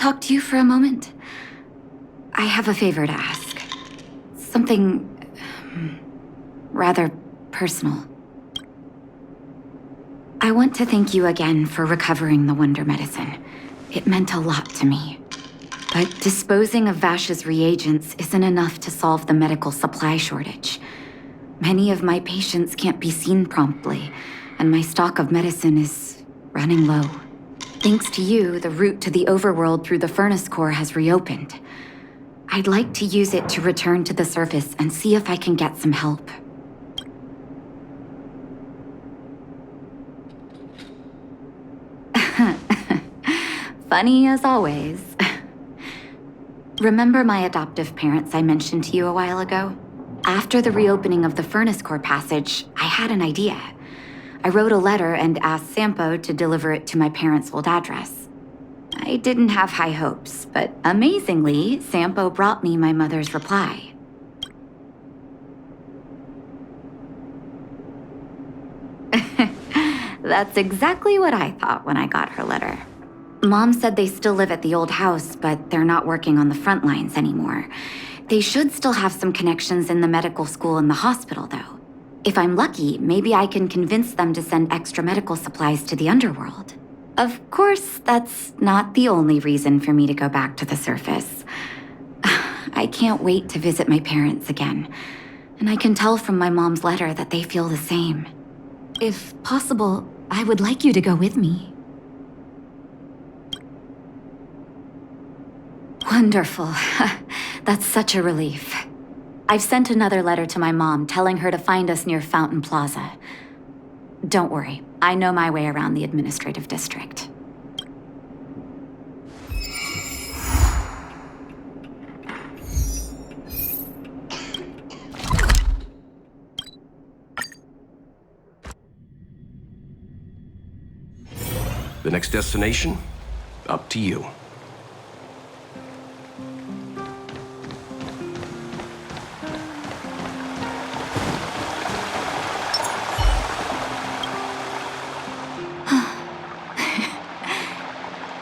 talk to you for a moment? I have a favor to ask. Something rather personal. I want to thank you again for recovering the Wonder Medicine. It meant a lot to me. But disposing of Vash's reagents isn't enough to solve the medical supply shortage. Many of my patients can't be seen promptly, and my stock of medicine is running low. Thanks to you, the route to the overworld through the furnace core has reopened. I'd like to use it to return to the surface and see if I can get some help. Funny as always. Remember my adoptive parents I mentioned to you a while ago? After the reopening of the furnace core passage, I had an idea. I wrote a letter and asked Sampo to deliver it to my parents' old address. I didn't have high hopes, but amazingly, Sampo brought me my mother's reply. That's exactly what I thought when I got her letter. Mom said they still live at the old house, but they're not working on the front lines anymore. They should still have some connections in the medical school and the hospital, though. If I'm lucky, maybe I can convince them to send extra medical supplies to the underworld. Of course, that's not the only reason for me to go back to the surface. I can't wait to visit my parents again, and I can tell from my mom's letter that they feel the same. If possible, I would like you to go with me. Wonderful. That's such a relief. I've sent another letter to my mom telling her to find us near Fountain Plaza. Don't worry, I know my way around the administrative district. The next destination? Up to you.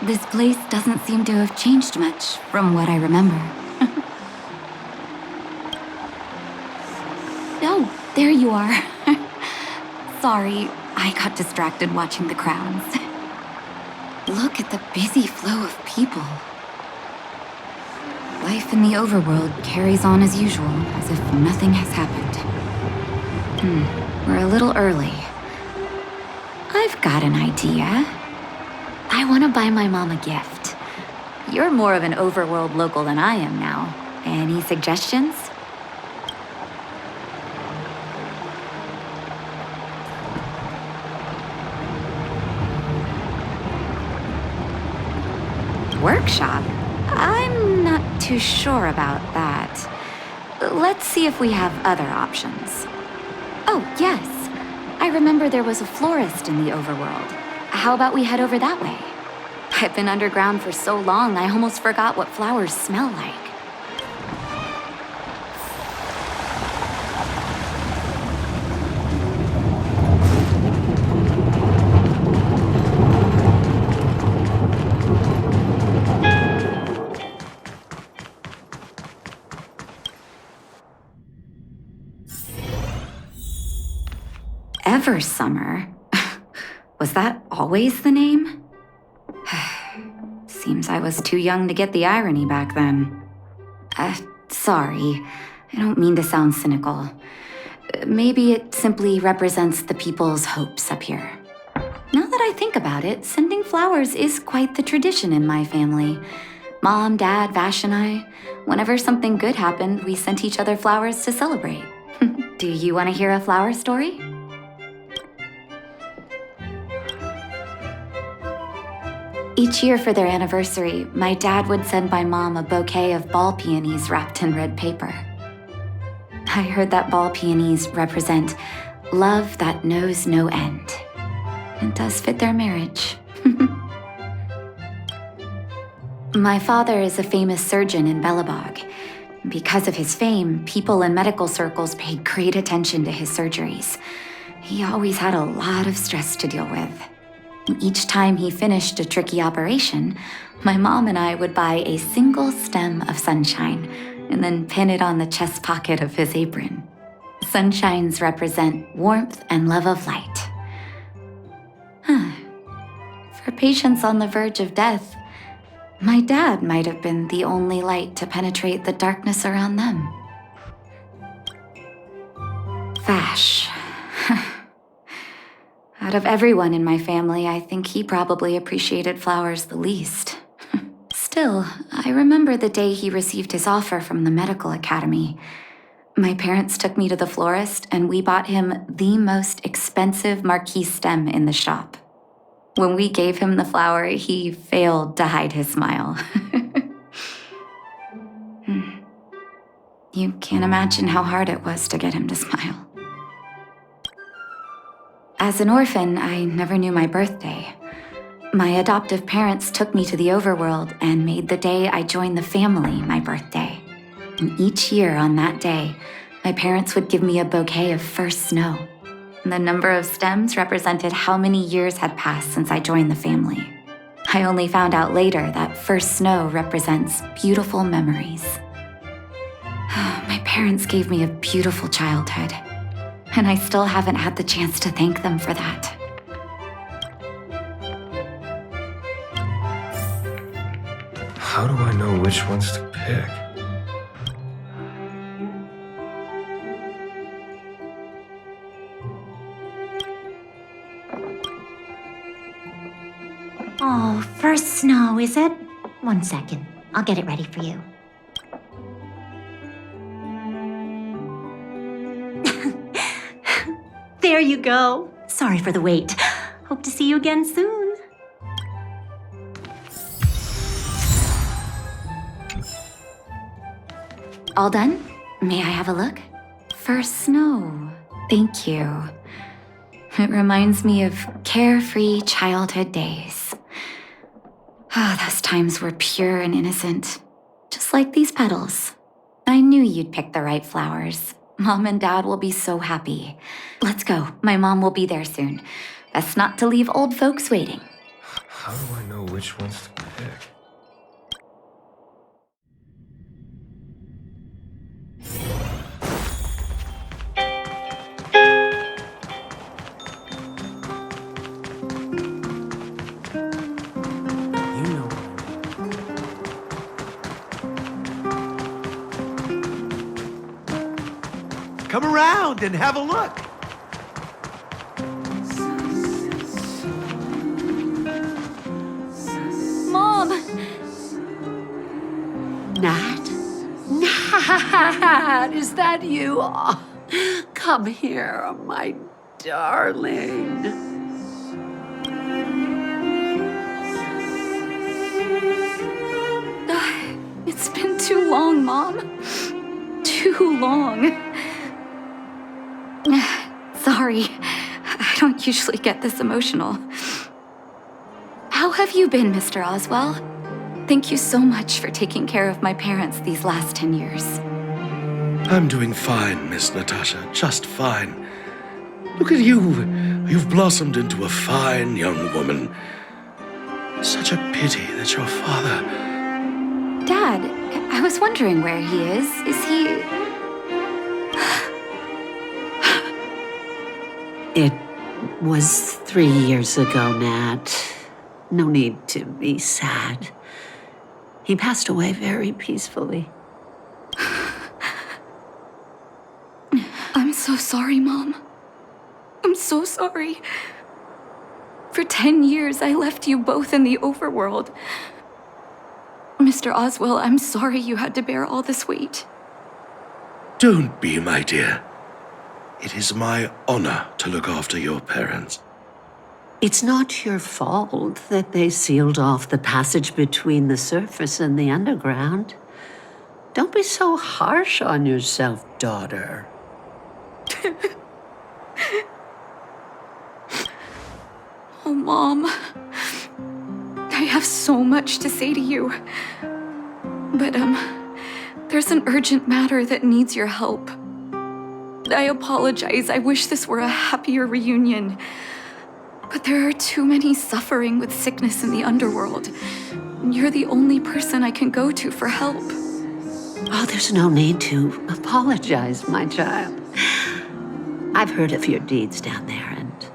This place doesn't seem to have changed much from what I remember. Oh, there you are. Sorry, I got distracted watching the crowds. Look at the busy flow of people. Life in the overworld carries on as usual, as if nothing has happened. We're a little early. I've got an idea. I want to buy my mom a gift. You're more of an overworld local than I am now. Any suggestions? Workshop? I'm not too sure about that. Let's see if we have other options. Oh, yes. I remember there was a florist in the overworld. How about we head over that way? I've been underground for so long, I almost forgot what flowers smell like. Eversummer? Was that always the name? Seems I was too young to get the irony back then. Sorry. I don't mean to sound cynical. Maybe it simply represents the people's hopes up here. Now that I think about it, sending flowers is quite the tradition in my family. Mom, Dad, Vash, and I, whenever something good happened, we sent each other flowers to celebrate. Do you want to hear a flower story? Each year for their anniversary, my dad would send my mom a bouquet of ball peonies wrapped in red paper. I heard that ball peonies represent love that knows no end. It does fit their marriage. My father is a famous surgeon in Belobog. Because of his fame, people in medical circles paid great attention to his surgeries. He always had a lot of stress to deal with. And each time he finished a tricky operation, my mom and I would buy a single stem of sunshine and then pin it on the chest pocket of his apron. Sunshines represent warmth and love of light. For patients on the verge of death, my dad might have been the only light to penetrate the darkness around them. Vash. Out of everyone in my family, I think he probably appreciated flowers the least. Still, I remember the day he received his offer from the medical academy. My parents took me to the florist, and we bought him the most expensive marquee stem in the shop. When we gave him the flower, he failed to hide his smile. You can't imagine how hard it was to get him to smile. As an orphan, I never knew my birthday. My adoptive parents took me to the overworld and made the day I joined the family my birthday. And each year on that day, my parents would give me a bouquet of first snow. The number of stems represented how many years had passed since I joined the family. I only found out later that first snow represents beautiful memories. My parents gave me a beautiful childhood, and I still haven't had the chance to thank them for that. How do I know which ones to pick? Oh, first snow, is it? 1 second. I'll get it ready for you. There you go. Sorry for the wait. Hope to see you again soon. All done? May I have a look? First snow. Thank you. It reminds me of carefree childhood days. Those times were pure and innocent, just like these petals. I knew you'd pick the right flowers. Mom and Dad will be so happy. Let's go. My mom will be there soon. Best not to leave old folks waiting. How do I know which ones to pick? Come around and have a look. Mom! Nat? Nat, is that you? Oh, come here, my darling. It's been too long, Mom. Too long. Sorry, I don't usually get this emotional. How have you been, Mr. Oswell? Thank you so much for taking care of my parents these last 10 years. I'm doing fine, Miss Natasha, just fine. Look at you. You've blossomed into a fine young woman. Such a pity that your father... Dad, I was wondering where he is. Is he... It was 3 years ago, Nat. No need to be sad. He passed away very peacefully. I'm so sorry, Mom. I'm so sorry. For 10 years, I left you both in the overworld. Mr. Oswell, I'm sorry you had to bear all this weight. Don't be, my dear. It is my honor to look after your parents. It's not your fault that they sealed off the passage between the surface and the underground. Don't be so harsh on yourself, daughter. Oh, Mom. I have so much to say to you. But, there's an urgent matter that needs your help. I apologize. I wish this were a happier reunion. But there are too many suffering with sickness in the underworld. You're the only person I can go to for help. Oh, there's no need to apologize, my child. I've heard of your deeds down there, and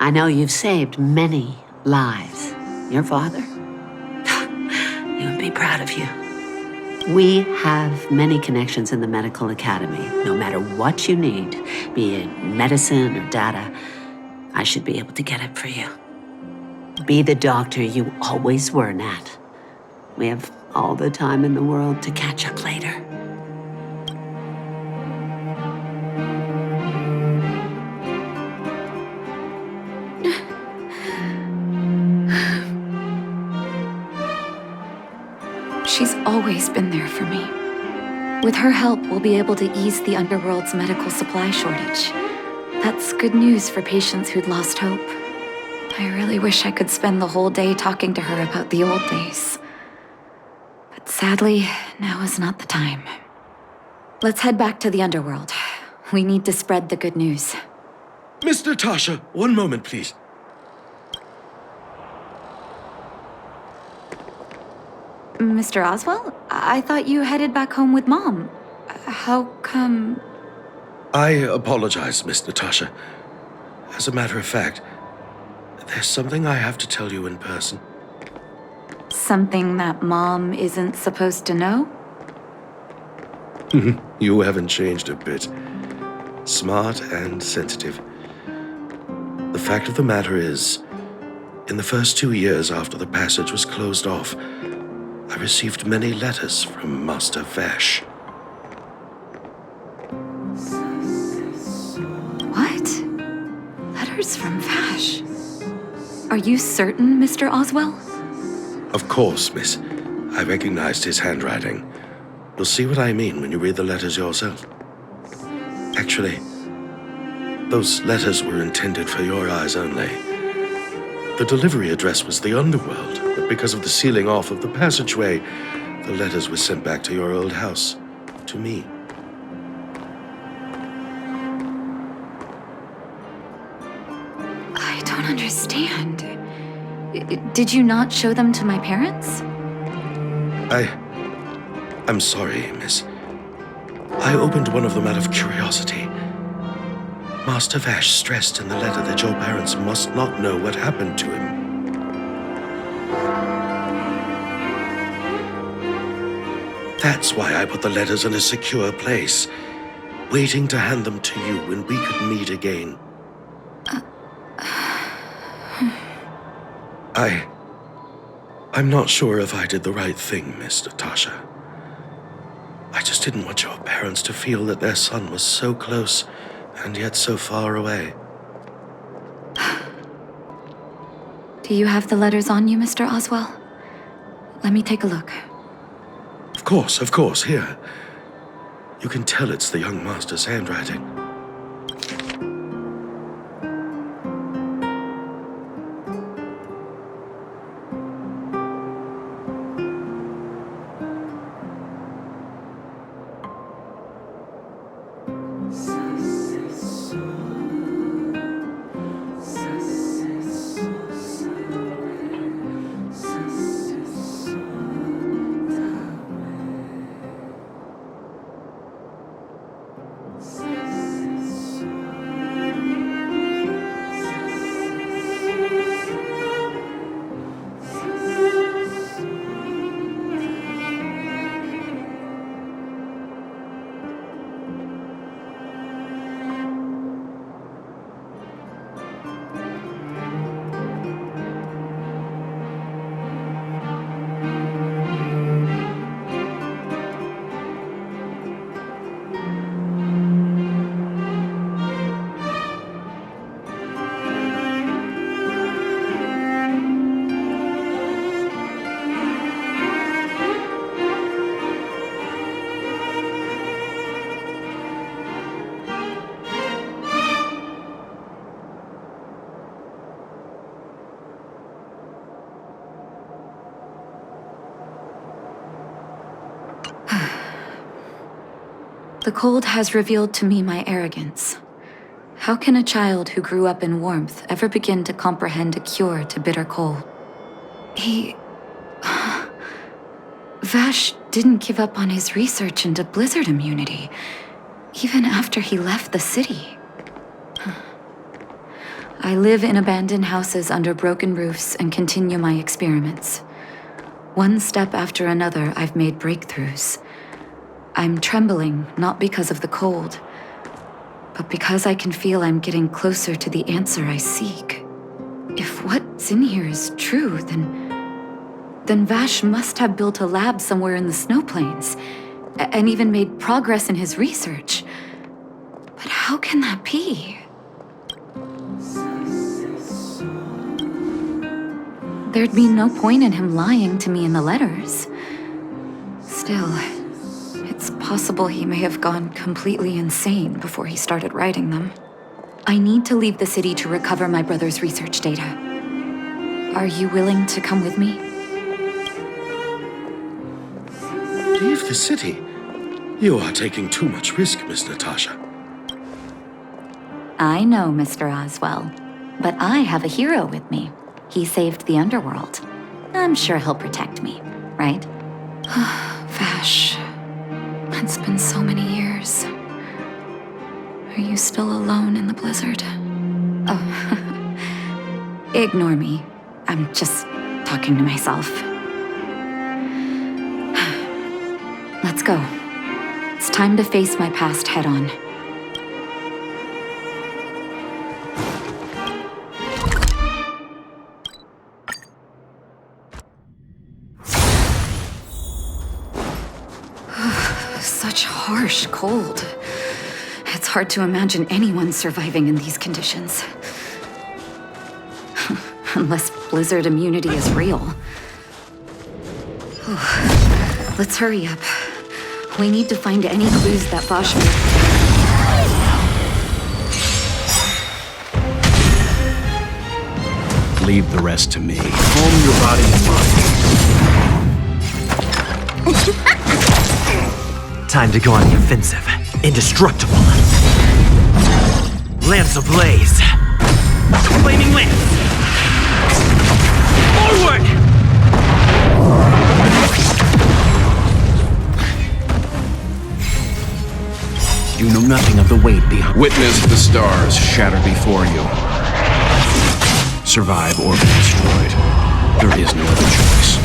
I know you've saved many lives. Your father? He would be proud of you. We have many connections in the medical academy. No matter what you need, be it medicine or data, I should be able to get it for you. Be the doctor you always were, Nat. We have all the time in the world to catch up later. She's always been there for me. With her help, we'll be able to ease the underworld's medical supply shortage. That's good news for patients who'd lost hope. I really wish I could spend the whole day talking to her about the old days. But sadly, now is not the time. Let's head back to the underworld. We need to spread the good news. Miss Natasha, one moment, please. Mr. Oswell, I thought you headed back home with Mom. How come... I apologize, Miss Natasha. As a matter of fact, there's something I have to tell you in person. Something that Mom isn't supposed to know? You haven't changed a bit. Smart and sensitive. The fact of the matter is, in the first 2 years after the passage was closed off, I received many letters from Master Vash. What? Letters from Vash? Are you certain, Mr. Oswell? Of course, miss. I recognized his handwriting. You'll see what I mean when you read the letters yourself. Actually, those letters were intended for your eyes only. The delivery address was the underworld, but because of the sealing off of the passageway, the letters were sent back to your old house, to me. I don't understand. Did you not show them to my parents? I'm sorry, miss. I opened one of them out of curiosity. Master Vash stressed in the letter that your parents must not know what happened to him. That's why I put the letters in a secure place, waiting to hand them to you when we could meet again. I'm not sure if I did the right thing, Miss Natasha. I just didn't want your parents to feel that their son was so close and yet so far away. Do you have the letters on you, Mr. Oswell? Let me take a look. Of course, here. You can tell it's the young master's handwriting. The cold has revealed to me my arrogance. How can a child who grew up in warmth ever begin to comprehend a cure to bitter cold? Vash didn't give up on his research into blizzard immunity, even after he left the city. I live in abandoned houses under broken roofs and continue my experiments. One step after another, I've made breakthroughs. I'm trembling, not because of the cold, but because I can feel I'm getting closer to the answer I seek. If what's in here is true, then Vash must have built a lab somewhere in the snow plains, and even made progress in his research. But how can that be? There'd be no point in him lying to me in the letters. Still, it's possible he may have gone completely insane before he started writing them. I need to leave the city to recover my brother's research data. Are you willing to come with me? Leave the city? You are taking too much risk, Miss Natasha. I know, Mr. Oswell, but I have a hero with me. He saved the underworld. I'm sure he'll protect me, right? Vash, it's been so many years. Are you still alone in the blizzard? Oh, ignore me. I'm just talking to myself. Let's go. It's time to face my past head-on. Such harsh cold. It's hard to imagine anyone surviving in these conditions. Unless blizzard immunity is real. Let's hurry up. We need to find any clues that Vash made. Leave the rest to me. Calm your body and mind. Time to go on the offensive. Indestructible. Lance ablaze. Flaming lance. Forward! You know nothing of the weight behind. Witness the stars shatter before you. Survive or be destroyed. There is no other choice.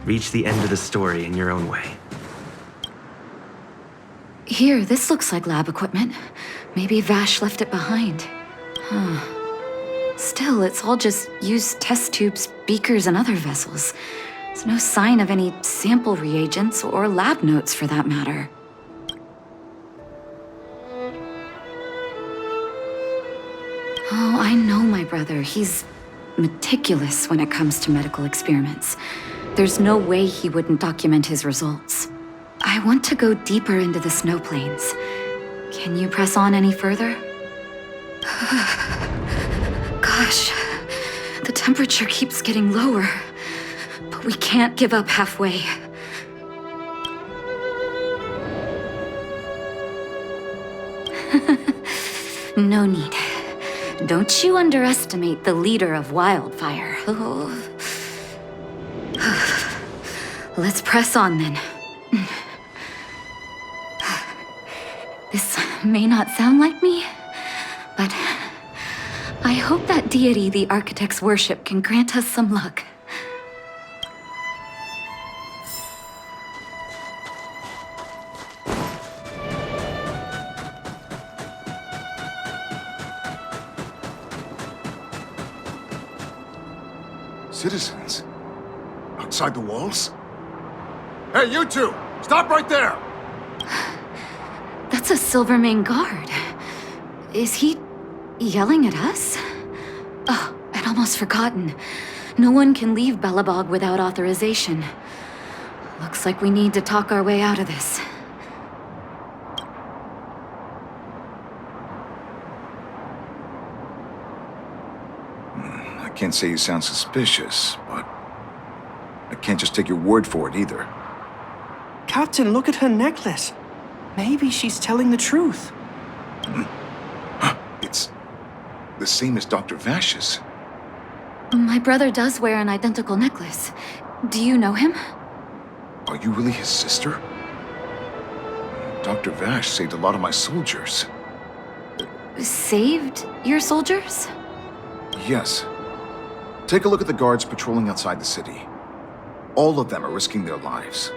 Reach the end of the story in your own way. Here, this looks like lab equipment. Maybe Vash left it behind. Still, it's all just used test tubes, beakers, and other vessels. There's no sign of any sample reagents or lab notes for that matter. Oh, I know my brother. He's meticulous when it comes to medical experiments. There's no way he wouldn't document his results. I want to go deeper into the snow plains. Can you press on any further? Gosh, the temperature keeps getting lower, but we can't give up halfway. No need. Don't you underestimate the leader of Wildfire. Let's press on then. This may not sound like me, but I hope that deity the architects worship can grant us some luck. Citizens? Outside the walls? Hey, you two! Stop right there! That's a Silvermane guard. Is he yelling at us? Oh, I'd almost forgotten. No one can leave Belobog without authorization. Looks like we need to talk our way out of this. I can't say you sound suspicious, but I can't just take your word for it either. Captain, look at her necklace. Maybe she's telling the truth. It's the same as Dr. Vash's. My brother does wear an identical necklace. Do you know him? Are you really his sister? Dr. Vash saved a lot of my soldiers. Saved your soldiers? Yes. Take a look at the guards patrolling outside the city. All of them are risking their lives.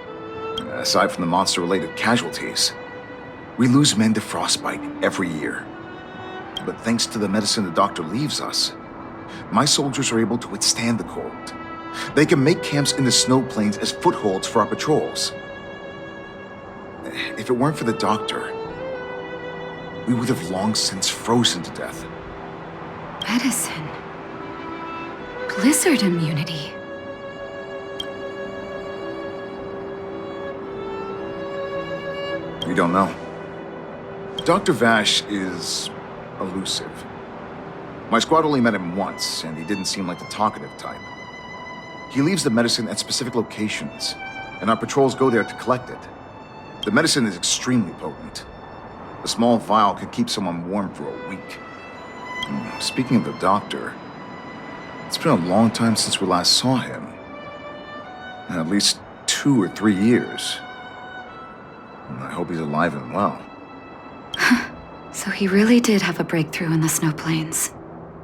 Aside from the monster-related casualties, we lose men to frostbite every year. But thanks to the medicine the doctor leaves us, my soldiers are able to withstand the cold. They can make camps in the snow plains as footholds for our patrols. If it weren't for the doctor, we would have long since frozen to death. Medicine. Blizzard immunity. We don't know. Dr. Vash is elusive. My squad only met him once, and he didn't seem like the talkative type. He leaves the medicine at specific locations, and our patrols go there to collect it. The medicine is extremely potent. A small vial could keep someone warm for a week. Speaking of the doctor, it's been a long time since we last saw him. At least 2 or 3 years. I hope he's alive and well. So he really did have a breakthrough in the snow plains.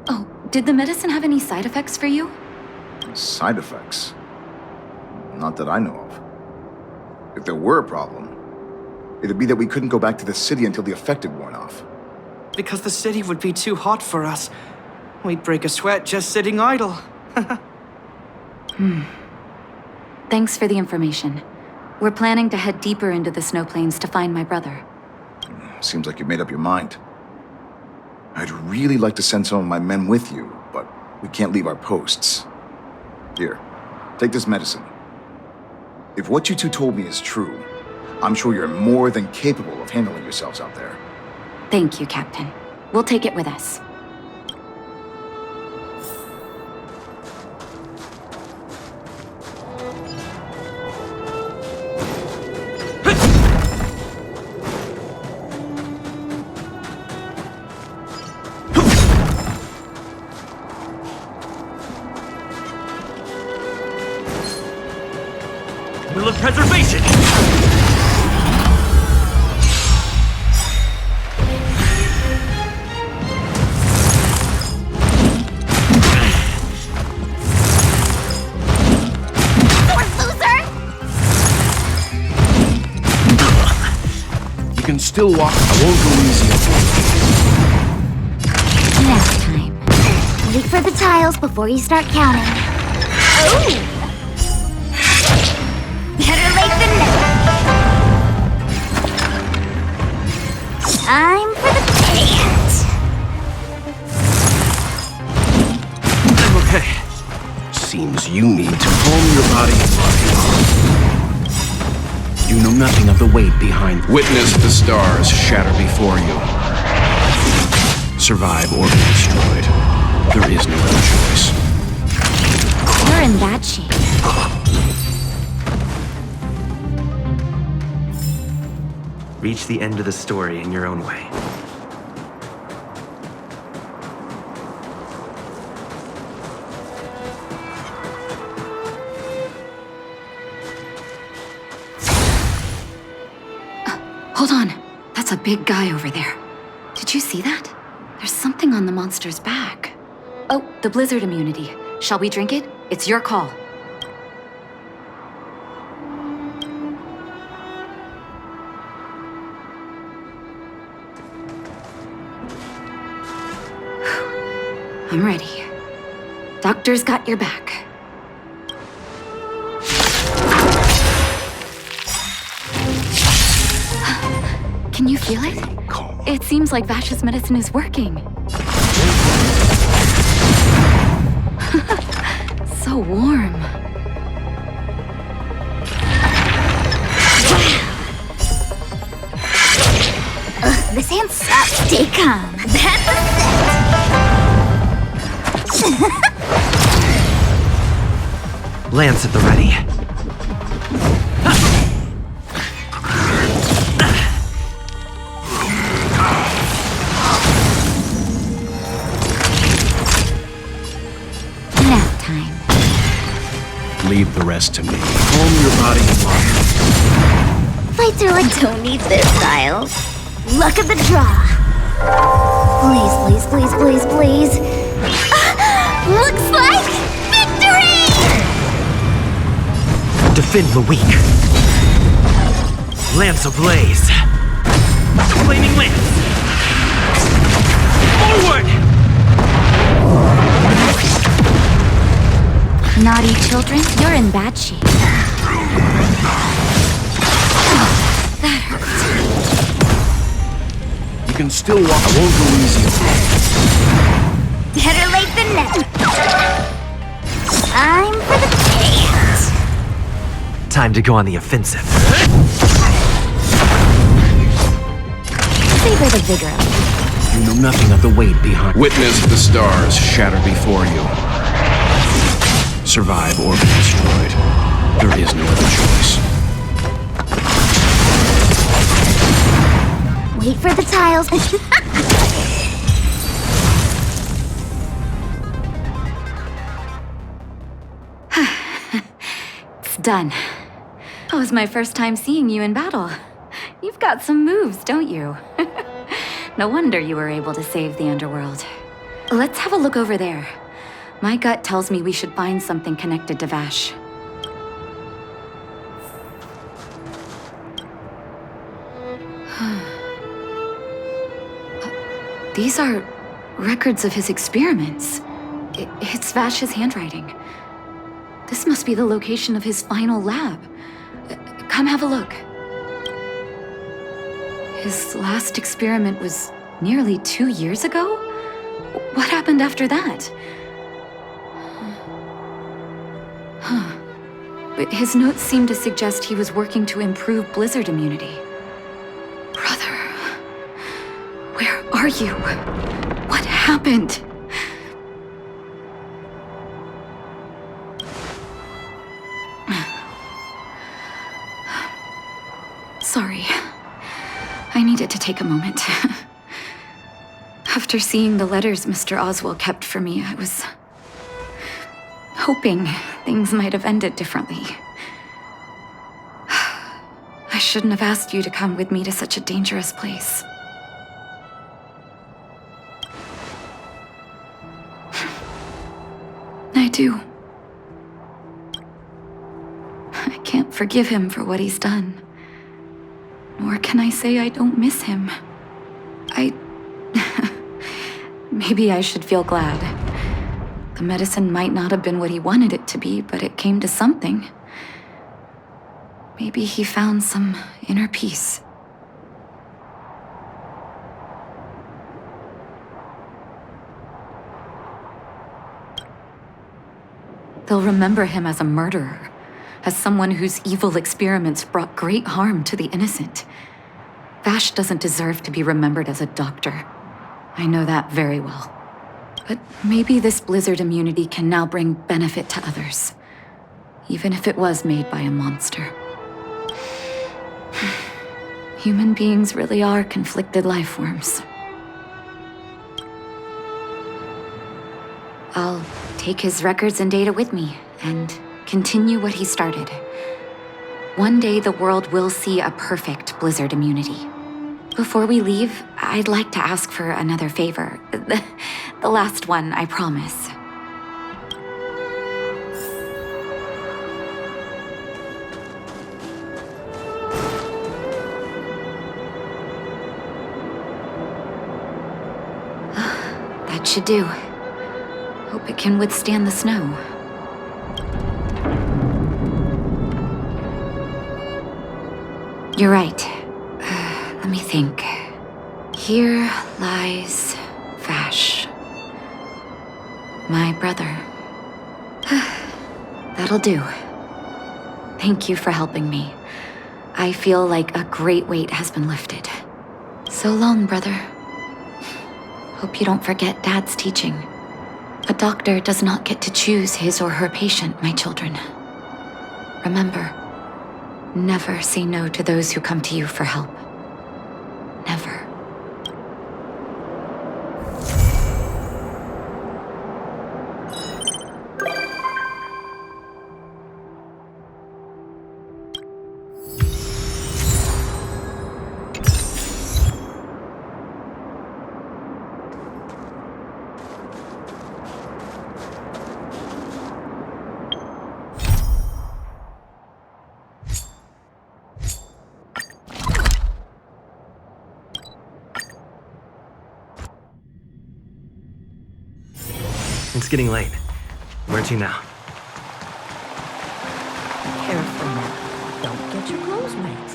Oh, did the medicine have any side effects for you? Side effects? Not that I know of. If there were a problem, it'd be that we couldn't go back to the city until the effect had worn off. Because the city would be too hot for us. We'd break a sweat just sitting idle. Thanks for the information. We're planning to head deeper into the snow plains to find my brother. Seems like you made up your mind. I'd really like to send some of my men with you, but we can't leave our posts. Here, take this medicine. If what you two told me is true, I'm sure you're more than capable of handling yourselves out there. Thank you, Captain. We'll take it with us. Will of preservation! You can still walk. I won't go easy on you. Next time. Wait for the tiles before you start counting. Oh! Better late than never. Time for the payment. I'm okay. Seems you need to calm your body and mind. You know nothing of the weight behind. Witness the stars shatter before you. Survive or be destroyed. There is no other choice. You're in that shape. Reach the end of the story in your own way. Hold on. That's a big guy over there. Did you see that? There's something on the monster's back. Oh, the blizzard immunity. Shall we drink it? It's your call. I'm ready. Doctor's got your back. Can you feel it? It seems like Vash's medicine is working. So warm. This hand sucks. Stay calm. That's a Lance at the ready. rest to me. Calm your body and mind. Fights are like, don't need this, Styles. Luck of the draw. Please, please, please, please, please. Looks like victory! Defend the weak. Lance ablaze. Flaming lance. Forward! Naughty children, you're in bad shape. That hurts. You can still walk. I won't go easy on you. Better late than never. Time for the chaos. Time to go on the offensive. Savor the vigor of it. You know nothing of the weight behind. Witness the stars shatter before you. Survive or be destroyed. There is no other choice. Wait for the tiles. It's done. That was my first time seeing you in battle. You've got some moves, don't you? No wonder you were able to save the underworld. Let's have a look over there. My gut tells me we should find something connected to Vash. These are records of his experiments. It's Vash's handwriting. This must be the location of his final lab. Come have a look. His last experiment was nearly 2 years ago? What happened after that? But his notes seem to suggest he was working to improve blizzard immunity. Brother, where are you? What happened? Sorry. I needed to take a moment. After seeing the letters Mr. Oswald kept for me, I was hoping things might have ended differently. I shouldn't have asked you to come with me to such a dangerous place. I do. I can't forgive him for what he's done. Nor can I say I don't miss him. Maybe I should feel glad. The medicine might not have been what he wanted it to be, but it came to something. Maybe he found some inner peace. They'll remember him as a murderer, as someone whose evil experiments brought great harm to the innocent. Vash doesn't deserve to be remembered as a doctor. I know that very well. But maybe this blizzard immunity can now bring benefit to others, even if it was made by a monster. Human beings really are conflicted life forms. I'll take his records and data with me and continue what he started. One day the world will see a perfect blizzard immunity. Before we leave, I'd like to ask for another favor. The last one, I promise. That should do. Hope it can withstand the snow. You're right. Let me think. Here lies Vash. My brother. That'll do. Thank you for helping me. I feel like a great weight has been lifted. So long, brother. Hope you don't forget Dad's teaching. A doctor does not get to choose his or her patient, my children. Remember, never say no to those who come to you for help. Never. It's getting late. Where to now? Careful now. Don't get your clothes wet.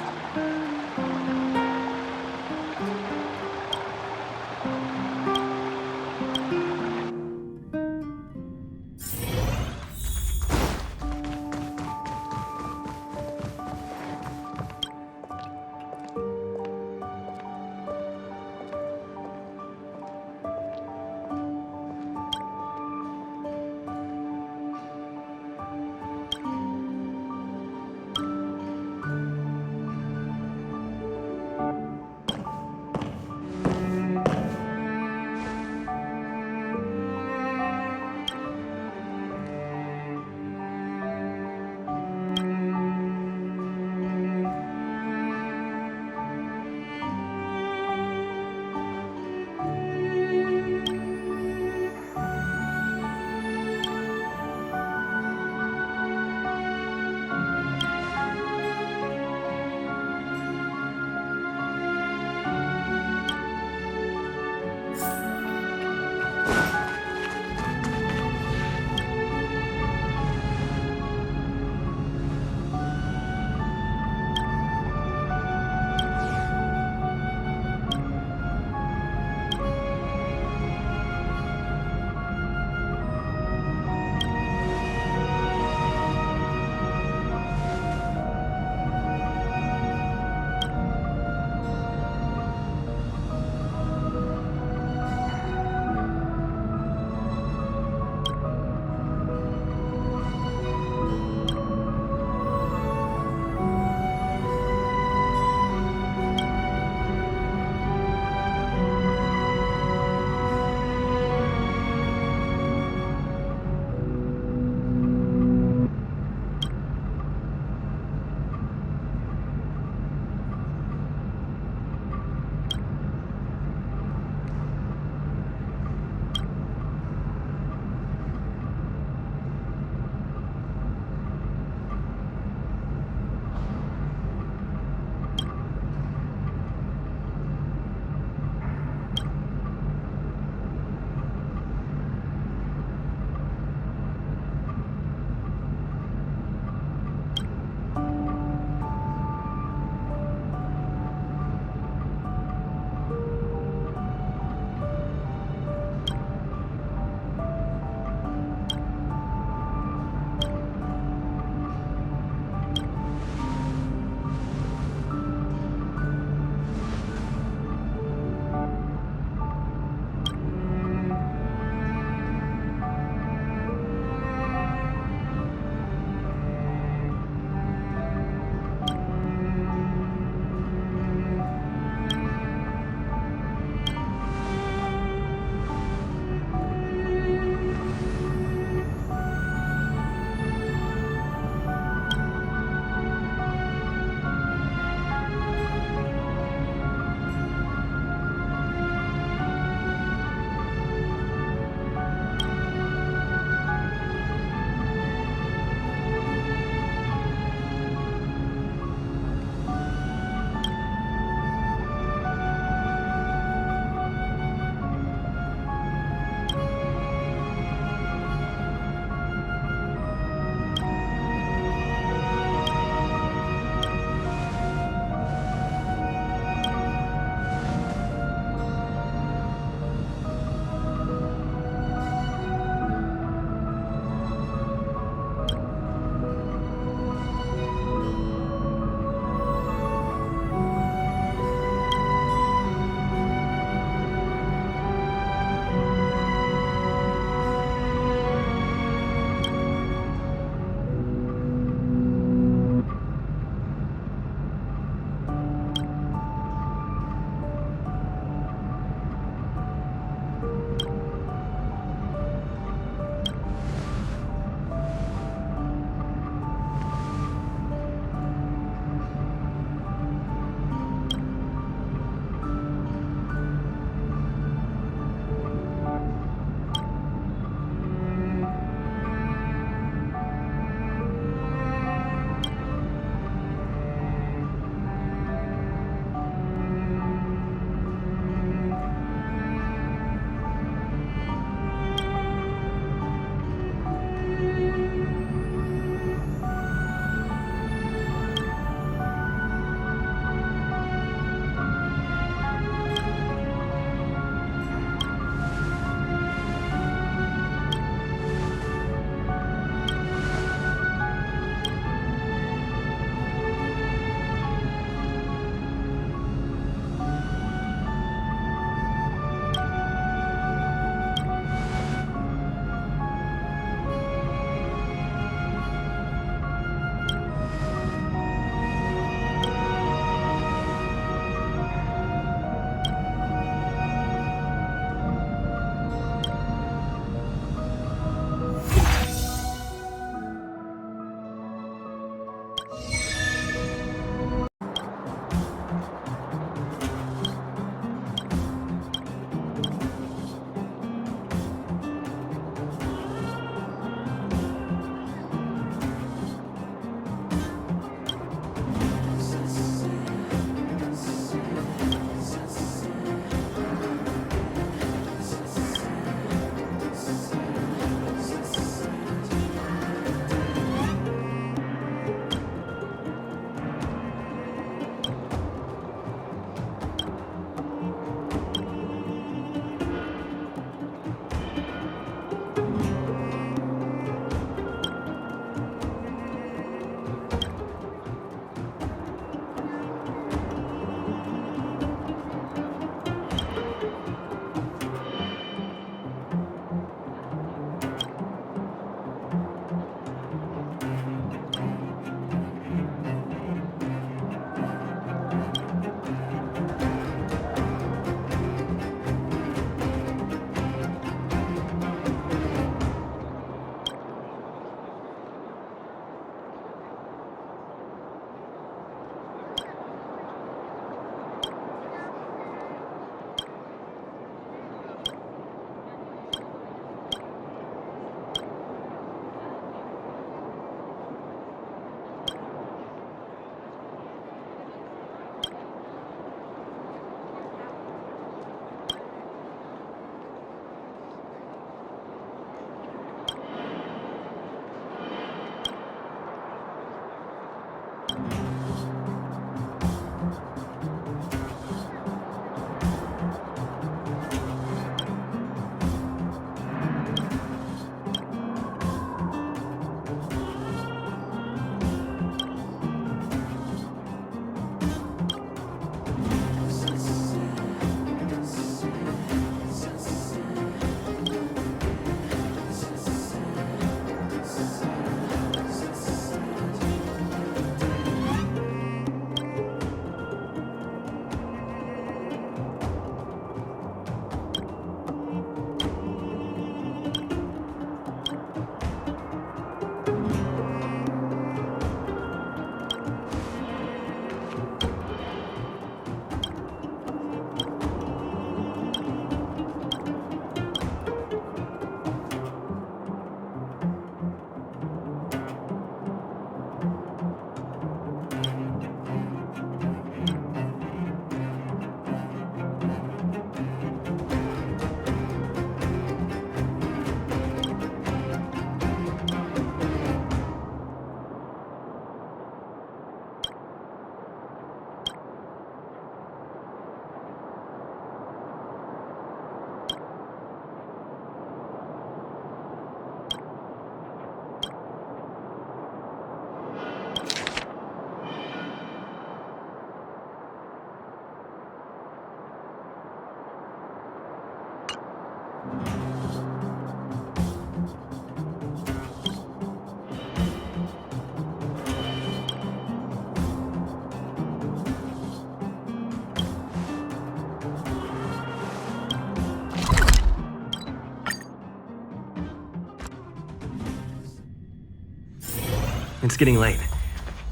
It's getting late.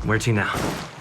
Where to now?